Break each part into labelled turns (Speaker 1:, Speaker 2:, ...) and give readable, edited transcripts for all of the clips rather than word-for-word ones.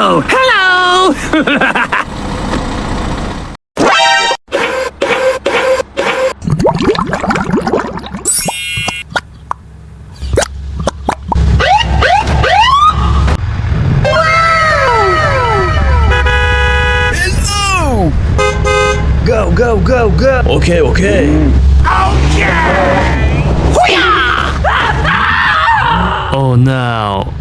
Speaker 1: Oh, hello!
Speaker 2: Hello!
Speaker 3: Go, go, go, go!
Speaker 2: Okay, okay.
Speaker 4: Oh no.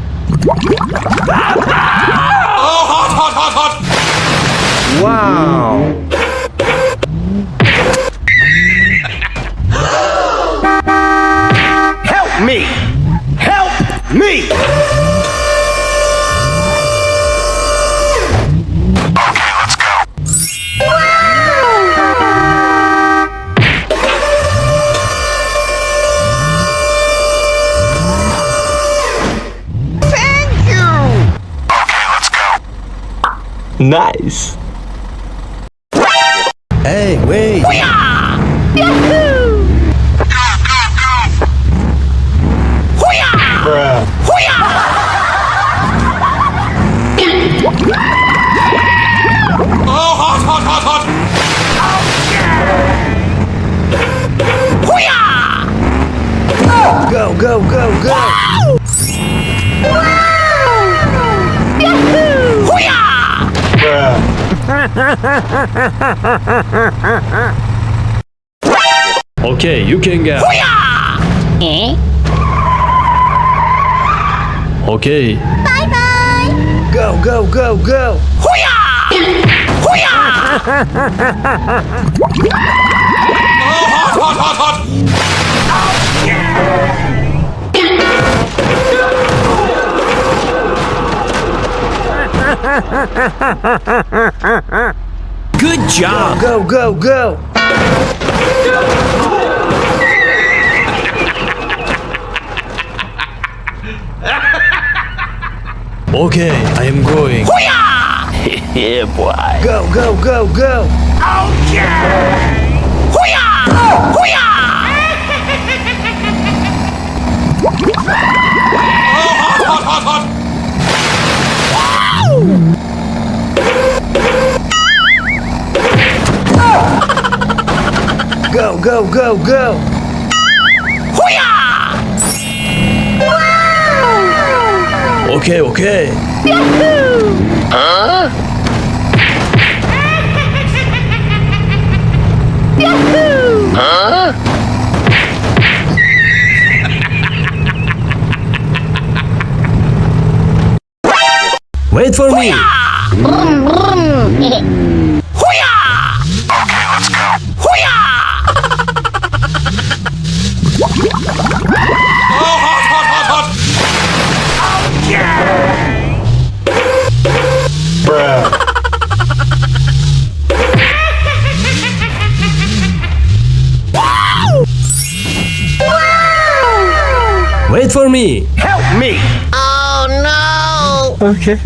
Speaker 3: Wow! Help me! Help me!
Speaker 2: Nice. Hey, wait. Bruh.
Speaker 5: Oh, hot, hot, hot, hot!
Speaker 3: Go, go, go, go!
Speaker 4: Okay, you can go. Okay.
Speaker 3: Go, go, go, go!
Speaker 5: Oh, hot, hot, hot, hot!
Speaker 2: Good job.
Speaker 3: Go, go, go!
Speaker 2: Okay, I am going.
Speaker 4: Yeah, boy.
Speaker 3: Go, go, go, go!
Speaker 5: Oh, hot, hot, hot, hot!
Speaker 3: Go, go, go, go!
Speaker 2: Okay, okay. Wait for me.
Speaker 5: Oh, hot, hot, hot, hot!
Speaker 2: Wait for me.
Speaker 3: Help me!
Speaker 2: Okay.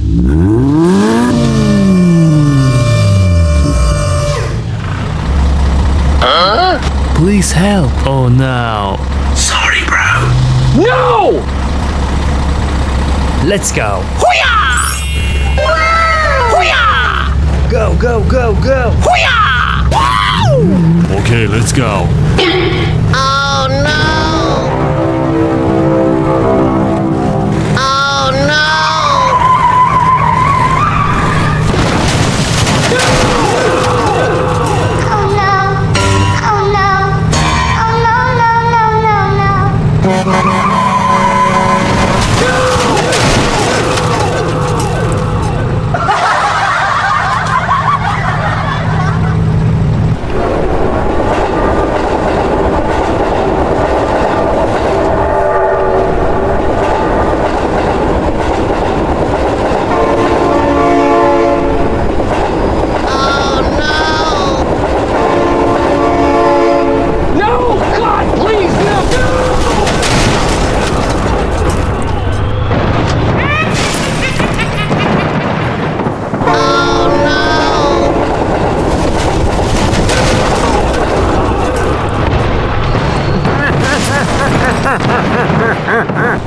Speaker 4: Please help. Oh no.
Speaker 2: Sorry, bro.
Speaker 3: No!
Speaker 2: Let's go.
Speaker 3: Go, go, go, go!
Speaker 4: Okay, let's go.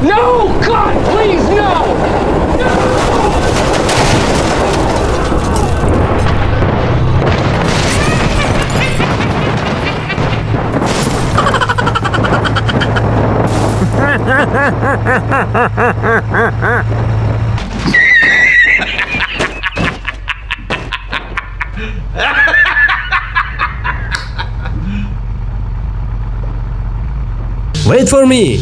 Speaker 3: No! God, please, no! No!
Speaker 2: Wait for me.